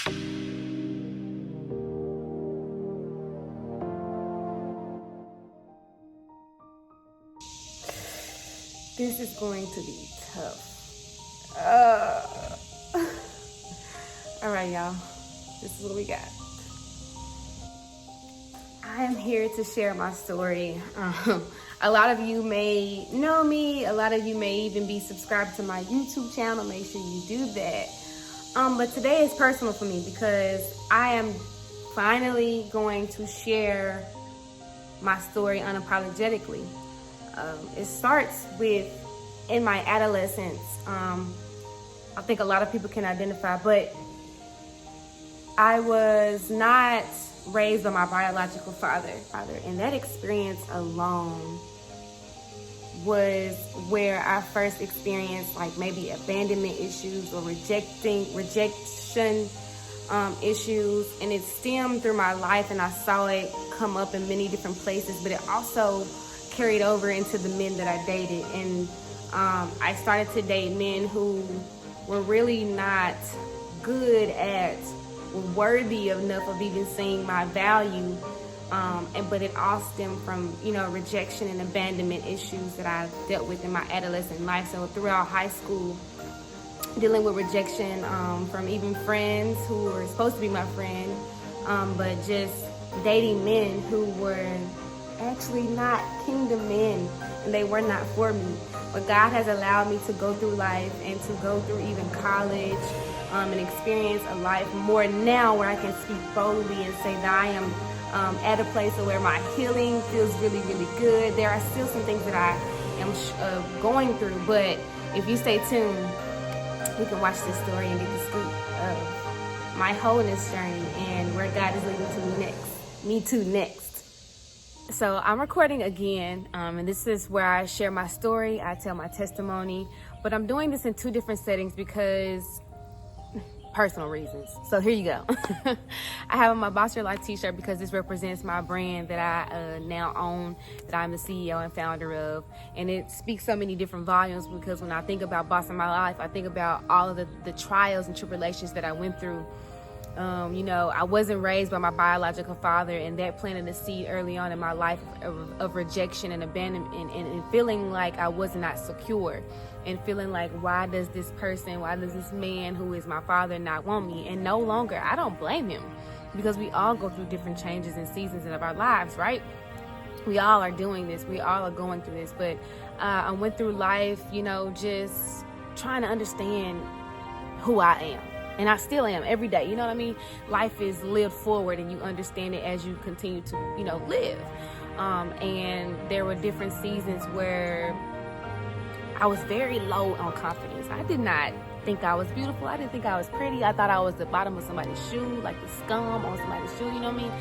This is going to be tough. All right, y'all. This is what we got. I am here to share my story. A lot of you may know me. A lot of you may even be subscribed to my YouTube channel. Make sure you do that. But today is personal for me because I am finally going to share my story unapologetically. It starts with in my adolescence. I think a lot of people can identify, but I was not raised by my biological father. And that experience alone was where I first experienced like maybe abandonment issues or rejection issues. And it stemmed through my life, and I saw it come up in many different places, but it also carried over into the men that I dated. And I started to date men who were really not good at, worthy enough of even seeing my value. But it all stemmed from, rejection and abandonment issues that I dealt with in my adolescent life. So throughout high school, dealing with rejection from even friends who were supposed to be my friend, but just dating men who were actually not kingdom men, and they were not for me. But God has allowed me to go through life and to go through even college and experience a life more now where I can speak boldly and say that I am at a place where my healing feels really, really good. There are still some things that I am going through, but if you stay tuned, we can watch this story and get the scoop of my wholeness journey and where God is leading me to next. So I'm recording again, and this is where I share my story, I tell my testimony, but I'm doing this in two different settings because personal reasons. So here you go. I have on my Boss Your Life t-shirt because this represents my brand that I now own, that I'm the CEO and founder of. And it speaks so many different volumes because when I think about bossing my life, I think about all of the trials and tribulations that I went through. I wasn't raised by my biological father, and that planted a seed early on in my life of rejection and abandonment and feeling like I was not secure. And feeling like, why does this man who is my father not want me? And no longer, I don't blame him, because we all go through different changes and seasons of our lives, right? We all are doing this. We all are going through this. But I went through life, just trying to understand who I am. And I still am every day. You know what I mean? Life is lived forward, and you understand it as you continue to, live. And there were different seasons where I was very low on confidence. I did not think I was beautiful. I didn't think I was pretty. I thought I was the bottom of somebody's shoe, like the scum on somebody's shoe, you know what I mean?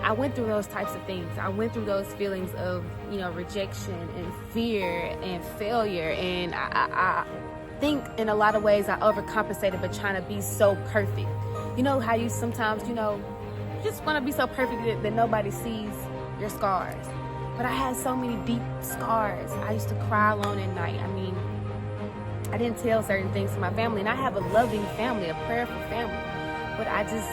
I went through those types of things. I went through those feelings of, rejection and fear and failure. And I think in a lot of ways I overcompensated by trying to be so perfect. You know how you sometimes, just want to be so perfect that nobody sees your scars. But I had so many deep scars. I used to cry alone at night. I mean, I didn't tell certain things to my family, and I have a loving family, a prayerful family. But I just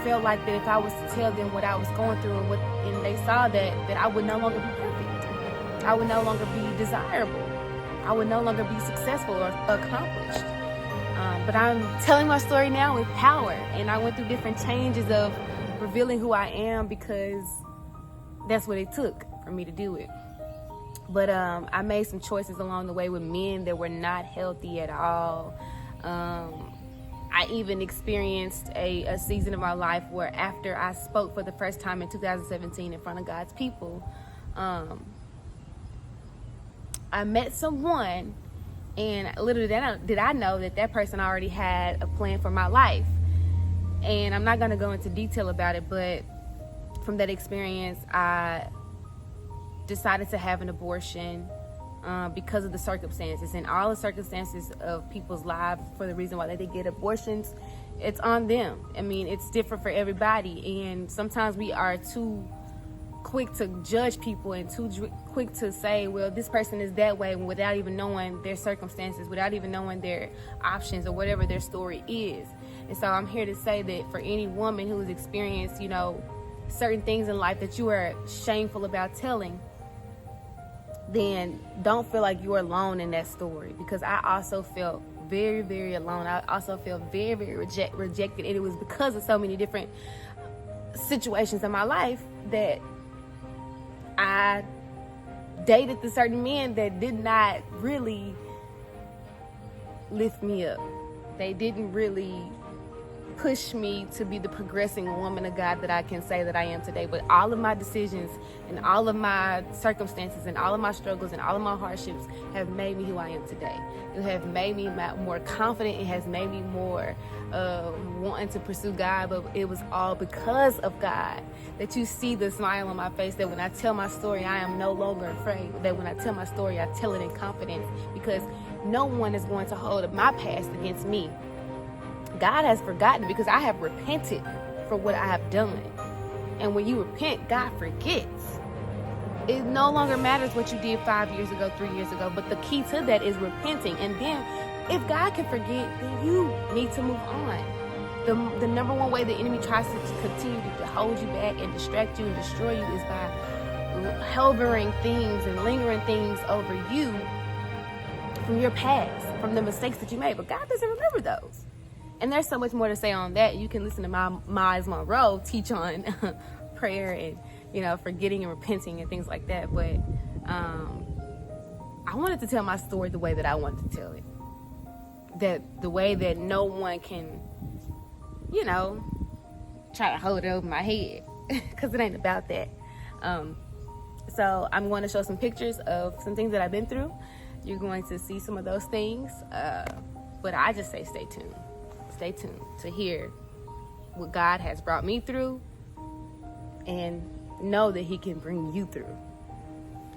felt like that if I was to tell them what I was going through and they saw that I would no longer be perfect. I would no longer be desirable. I would no longer be successful or accomplished. But I'm telling my story now with power, and I went through different changes of revealing who I am because that's what it took for me to do it. But I made some choices along the way with men that were not healthy at all. I even experienced a season of my life where after I spoke for the first time in 2017 in front of God's people, I met someone, and little did I know that person already had a plan for my life. And I'm not going to go into detail about it, but from that experience, I decided to have an abortion because of the circumstances. And all the circumstances of people's lives for the reason why they get abortions, it's on them. I mean, it's different for everybody. And sometimes we are too quick to judge people and too quick to say, well, this person is that way, without even knowing their circumstances, without even knowing their options or whatever their story is. And so I'm here to say that for any woman who has experienced, certain things in life that you are shameful about telling, then don't feel like you're alone in that story, because I also felt very, very alone. I also felt very, very rejected, and it was because of so many different situations in my life that I dated the certain men that did not really lift me up. They didn't really push me to be the progressing woman of God that I can say that I am today. But all of my decisions and all of my circumstances and all of my struggles and all of my hardships have made me who I am today. It have made me more confident. It has made me more wanting to pursue God. But it was all because of God that you see the smile on my face, that when I tell my story, I am no longer afraid. That when I tell my story, I tell it in confidence, because no one is going to hold up my past against me. God has forgotten, because I have repented for what I have done. And when you repent, God forgets. It no longer matters what you did 5 years ago, 3 years ago, but the key to that is repenting. And then if God can forget, then you need to move on. The number one way the enemy tries to continue to hold you back and distract you and destroy you is by hovering things and lingering things over you from your past, from the mistakes that you made. But God doesn't remember those. And there's so much more to say on that. You can listen to my Miles Monroe teach on prayer and, forgetting and repenting and things like that. But I wanted to tell my story the way that I wanted to tell it. That the way that no one can, try to hold it over my head, because it ain't about that. So I'm going to show some pictures of some things that I've been through. You're going to see some of those things. But I just say stay tuned. Stay tuned to hear what God has brought me through, and know that He can bring you through.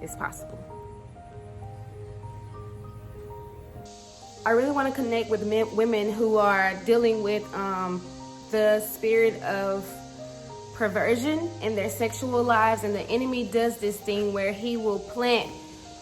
It's possible. I really want to connect with women who are dealing with the spirit of perversion in their sexual lives, and the enemy does this thing where he will plant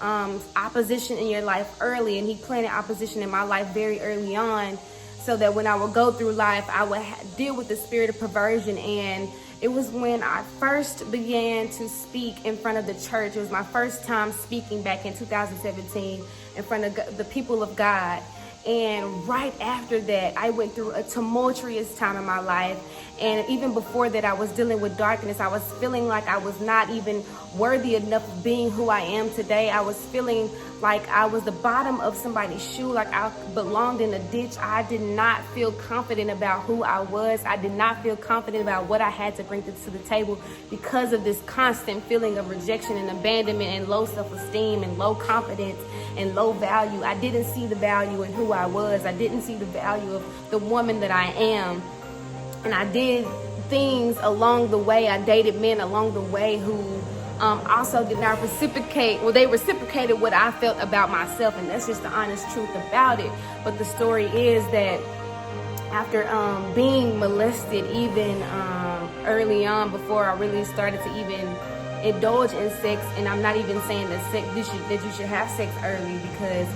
opposition in your life early, and he planted opposition in my life very early on, so that when I would go through life, I would deal with the spirit of perversion. And it was when I first began to speak in front of the church. It was my first time speaking back in 2017 in front of the people of God. And right after that, I went through a tumultuous time in my life. And even before that, I was dealing with darkness. I was feeling like I was not even worthy enough of being who I am today. I was feeling like I was the bottom of somebody's shoe, like I belonged in a ditch. I did not feel confident about who I was. I did not feel confident about what I had to bring to the table, because of this constant feeling of rejection and abandonment and low self-esteem and low confidence and low value. I didn't see the value in who I was. I didn't see the value of the woman that I am. And I did things along the way. I dated men along the way who also did not reciprocate. Well, they reciprocated what I felt about myself, and that's just the honest truth about it. But the story is that after being molested even early on, before I really started to even indulge in sex, and I'm not even saying that you should have sex early, because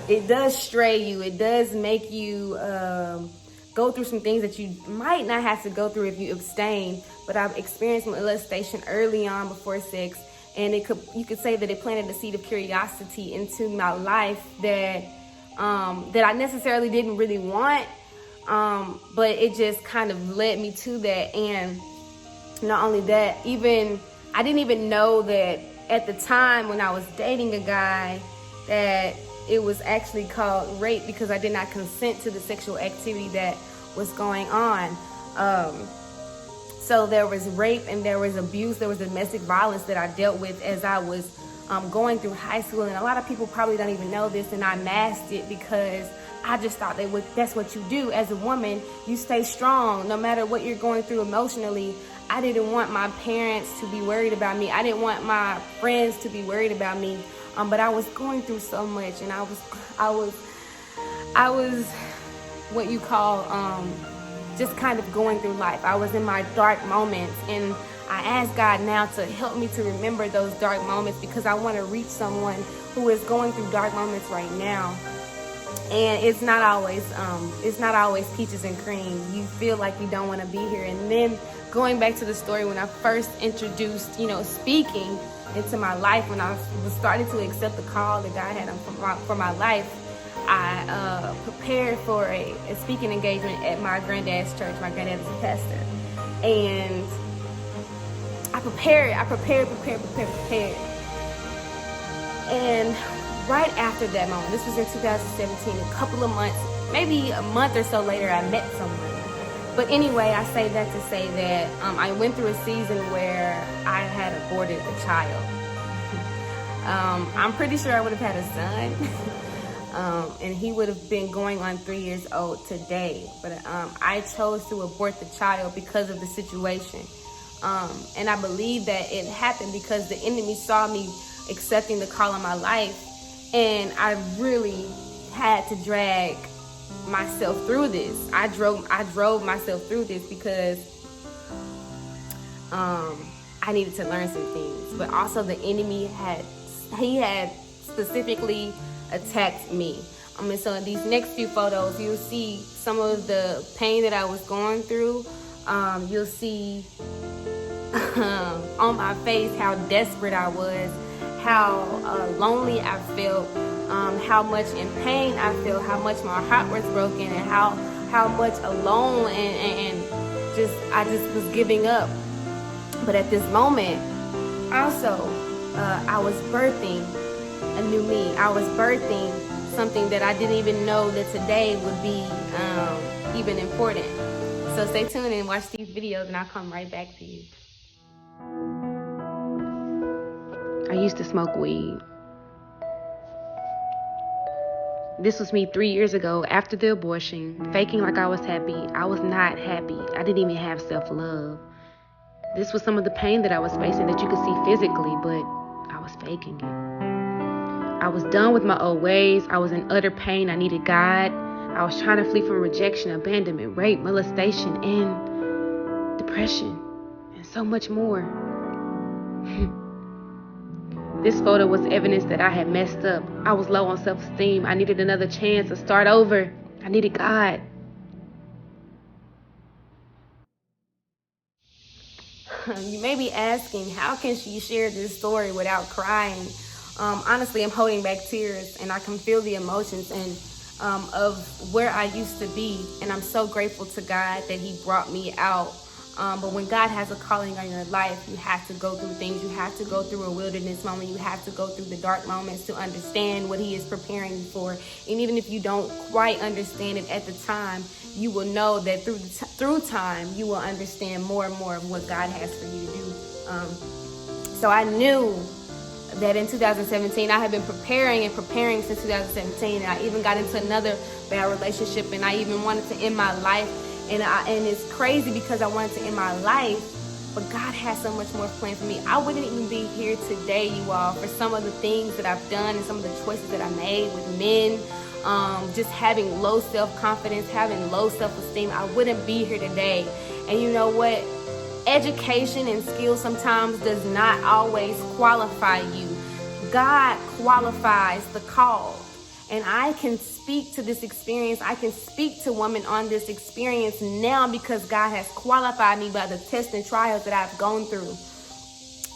it does stray you. It does make you go through some things that you might not have to go through if you abstain. But I've experienced molestation early on before sex, and you could say that it planted a seed of curiosity into my life that I necessarily didn't really want, but it just kind of led me to that. And not only that, I didn't even know that at the time when I was dating a guy that it was actually called rape, because I did not consent to the sexual activity that was going on. So there was rape and there was abuse, there was domestic violence that I dealt with as I was going through high school. And a lot of people probably don't even know this, and I masked it because I just thought that's what you do as a woman. You stay strong no matter what you're going through emotionally. I didn't want my parents to be worried about me. I didn't want my friends to be worried about me. But I was going through so much, and I was what you call just kind of going through life. I was in my dark moments, and I ask God now to help me to remember those dark moments, because I want to reach someone who is going through dark moments right now. And it's not always peaches and cream. You feel like you don't want to be here. And then going back to the story, when I first introduced, speaking into my life, when I was starting to accept the call that God had for my life, I prepared for a speaking engagement at my granddad's church. My granddad is a pastor. And I prepared. And right after that moment, this was in 2017, a couple of months, maybe a month or so later, I met someone. But anyway, I say that to say that I went through a season where I had aborted a child. I'm pretty sure I would have had a son. And he would have been going on 3 years old today. But I chose to abort the child because of the situation. And I believe that it happened because the enemy saw me accepting the call on my life. And I really had to drag myself through this. I drove myself through this because I needed to learn some things. But also the enemy had specifically attacked me. And so in these next few photos, you'll see some of the pain that I was going through. You'll see on my face how desperate I was, how lonely I felt, how much in pain I felt, how much my heart was broken, and how much alone and I just was giving up. But at this moment, also, I was birthing a new me. I was birthing something that I didn't even know that today would be even important. So stay tuned and watch these videos, and I'll come right back to you. I used to smoke weed. This was me 3 years ago after the abortion, faking like I was happy. I was not happy. I didn't even have self-love. This was some of the pain that I was facing that you could see physically, but I was faking it. I was done with my old ways. I was in utter pain. I needed God. I was trying to flee from rejection, abandonment, rape, molestation, and depression, and so much more. This photo was evidence that I had messed up. I was low on self-esteem. I needed another chance to start over. I needed God. You may be asking, how can she share this story without crying? Honestly, I'm holding back tears, and I can feel the emotions and of where I used to be. And I'm so grateful to God that He brought me out. But when God has a calling on your life, you have to go through things. You have to go through a wilderness moment. You have to go through the dark moments to understand what He is preparing you for. And even if you don't quite understand it at the time, you will know that through time, you will understand more and more of what God has for you to do. So I knew that in 2017, I had been preparing since 2017. And I even got into another bad relationship, and I even wanted to end my life. And it's crazy because I wanted to end my life, but God has so much more planned for me. I wouldn't even be here today, you all, for some of the things that I've done and some of the choices that I made with men, just having low self-confidence, having low self-esteem. I wouldn't be here today. And you know what? Education and skill sometimes does not always qualify you. God qualifies the call. And I can speak to this experience. I can speak to women on this experience now because God has qualified me by the tests and trials that I've gone through.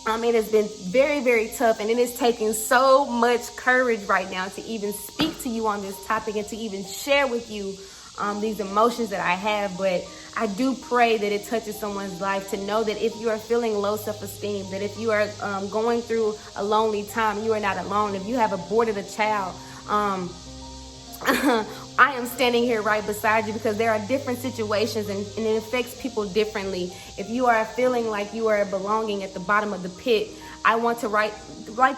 It has been very, very tough, and it is taking so much courage right now to even speak to you on this topic and to even share with you these emotions that I have. But I do pray that it touches someone's life to know that if you are feeling low self-esteem, that if you are going through a lonely time, you are not alone. If you have aborted a child, I am standing here right beside you because there are different situations and it affects people differently. If you are feeling like you are belonging at the bottom of the pit, I want to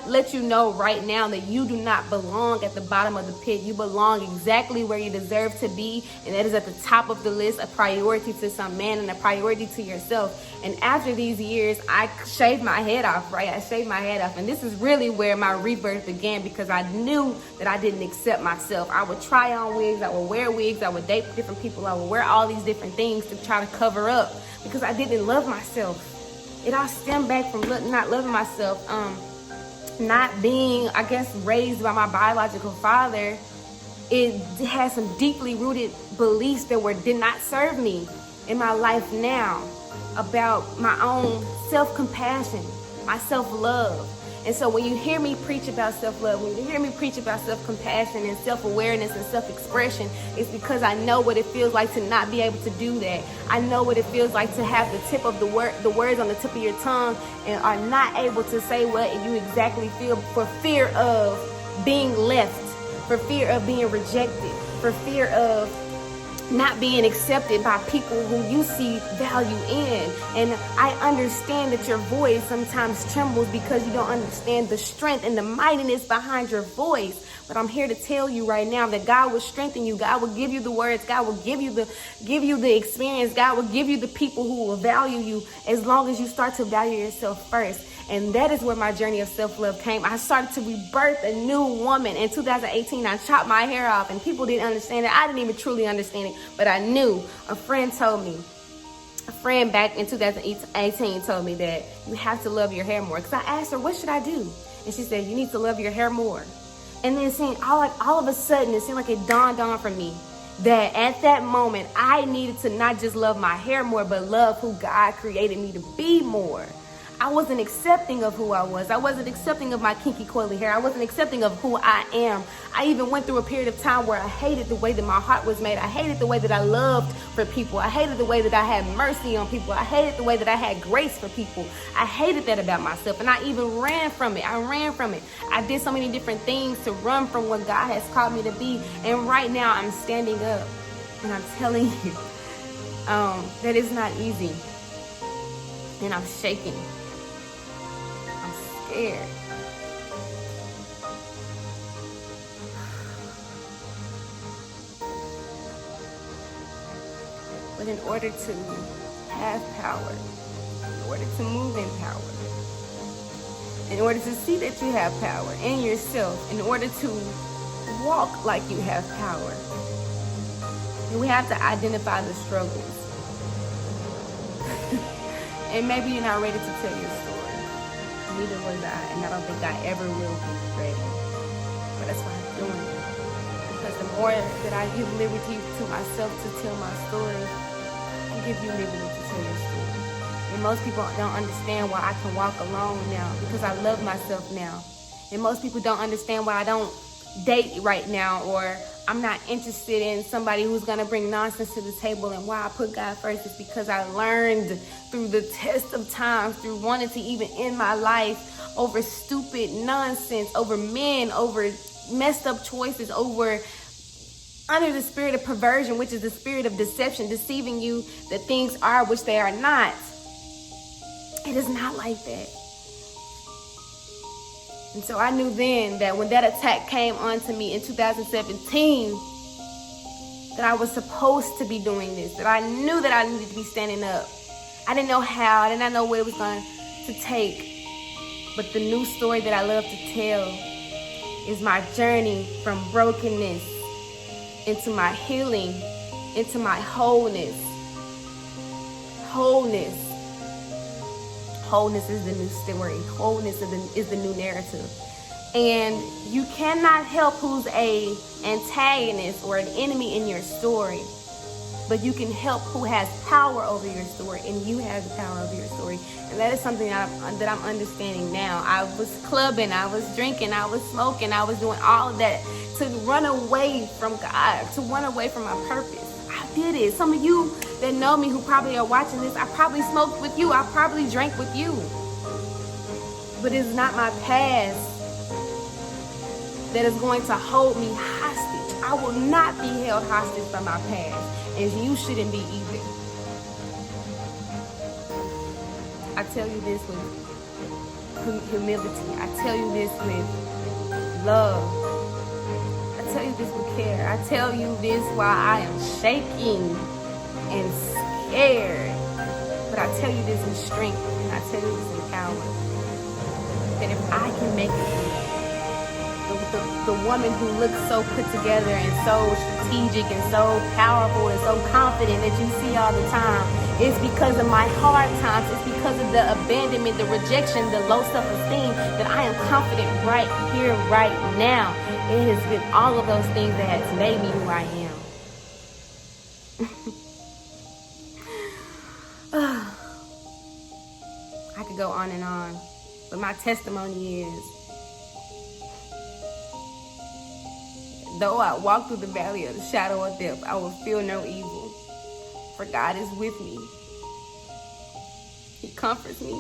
let you know right now that you do not belong at the bottom of the pit. You belong exactly where you deserve to be, and that is at the top of the list, a priority to some man and a priority to yourself. And after these years, I shaved my head off, right? I shaved my head off, and this is really where my rebirth began because I knew that I didn't accept myself. I would try on wigs, I would wear wigs, I would date different people, I would wear all these different things to try to cover up because I didn't love myself. it all stemmed back from not loving myself, not being, I guess, raised by my biological father. It had some deeply rooted beliefs that did not serve me in my life now, about my own self-compassion, my self-love. And so when you hear me preach about self-love, when you hear me preach about self-compassion and self-awareness and self-expression, it's because I know what it feels like to not be able to do that. I know what it feels like to have the words on the tip of your tongue and are not able to say what you exactly feel for fear of being left, for fear of being rejected, for fear of not being accepted by people who you see value in. And I understand that your voice sometimes trembles because you don't understand the strength and the mightiness behind your voice. But I'm here to tell you right now that God will strengthen you. God will give you the words. God will give you the experience. God will give you the people who will value you, as long as you start to value yourself first. And that is where my journey of self-love came. I started to rebirth a new woman. In 2018, I chopped my hair off, and people didn't understand it. I didn't even truly understand it, but I knew. A friend back in 2018 told me that you have to love your hair more. Because I asked her, what should I do? And she said, you need to love your hair more. And then all of a sudden, it seemed like it dawned on for me that at that moment, I needed to not just love my hair more, but love who God created me to be more. I wasn't accepting of who I was. I wasn't accepting of my kinky coily hair. I wasn't accepting of who I am. I even went through a period of time where I hated the way that my heart was made. I hated the way that I loved for people. I hated the way that I had mercy on people. I hated the way that I had grace for people. I hated that about myself, and I even ran from it. I did so many different things to run from what God has called me to be. And right now I'm standing up, and I'm telling you that it's not easy. And I'm shaking. Scared. But in order to have power, in order to move in power, in order to see that you have power in yourself, in order to walk like you have power, we have to identify the struggles. And maybe you're not ready to tell your story. Neither was I, and I don't think I ever will be ready. But that's why I'm doing it. Because the more that I give liberty to myself to tell my story, I give you liberty to tell your story. And most people don't understand why I can walk alone now, because I love myself now. And most people don't understand why I don't date right now, or I'm not interested in somebody who's going to bring nonsense to the table. And why I put God first is because I learned through the test of time, through wanting to even end my life over stupid nonsense, over men, over messed up choices, over under the spirit of perversion, which is the spirit of deception, deceiving you that things are which they are not. It is not like that. And so I knew then that when that attack came onto me in 2017, that I was supposed to be doing this, that I knew that I needed to be standing up. I didn't know how, I did not know what it was going to take. But the new story that I love to tell is my journey from brokenness into my healing, into my wholeness. Wholeness is the new story. Wholeness is the new narrative. And you cannot help who's a antagonist or an enemy in your story, but you can help who has power over your story, and you have the power over your story. And that is something that I'm understanding now. I was clubbing, I was drinking, I was smoking, I was doing all of that to run away from God, to run away from my purpose. I did it. Some of you that know me who probably are watching this, I probably smoked with you, I probably drank with you. But it's not my past that is going to hold me hostage. I will not be held hostage by my past, and you shouldn't be either. I tell you this with humility. I tell you this with love. I tell you this with care. I tell you this while I am shaking and scared. But I tell you this in strength, and I tell you this in power. That if I can make it, the woman who looks so put together and so strategic and so powerful and so confident that you see all the time, It's because of my hard times. It's because of the abandonment, the rejection, the low self-esteem that I am confident right here, right now. It has been all of those things that has made me who I am. I could go on and on, but my testimony is, though I walk through the valley of the shadow of death, I will feel no evil, for God is with me. He comforts me.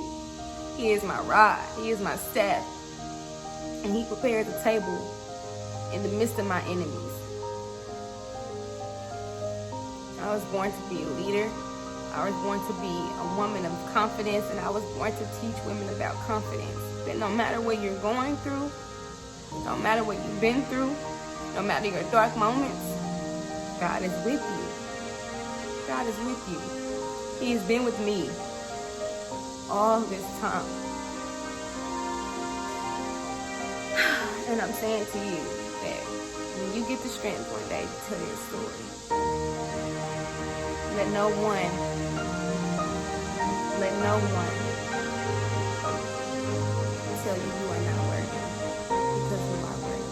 He is my rod. He is my staff. And he prepares a table in the midst of my enemies. I was born to be a leader. I was born to be a woman of confidence, and I was born to teach women about confidence. That no matter what you're going through, no matter what you've been through, no matter your dark moments, God is with you. God is with you. He has been with me all this time. And I'm saying to you that when you get the strength one day to tell your story, let no one tell you you are not worthy, because you are worthy.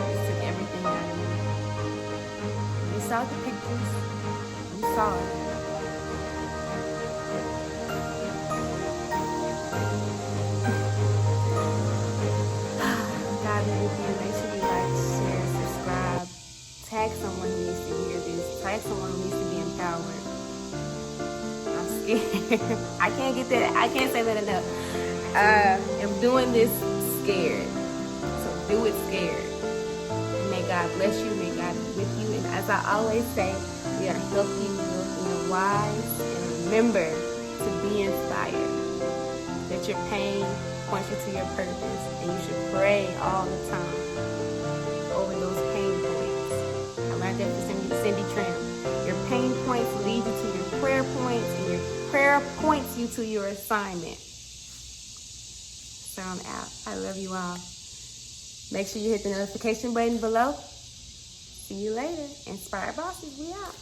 It took everything out of me. You saw the pictures. You saw it. God be with you. Make sure you like, share, subscribe. Tag someone who needs to hear this. Tag someone who needs to be empowered. I'm scared. I can't get that. I can't say that enough. I'm doing this scared. So do it scared. May God bless you. May God be with you. And as I always say, we are healthy, wealthy, and wise. And remember to be inspired. That your pain points you to your purpose. And you should pray all the time over those pain points. I learned that from Cindy Tramp. Your pain points lead you to your prayer points, and your prayer points you to your assignment. So I'm out. I love you all. Make sure you hit the notification button below. See you later. Inspired Bosses, we out.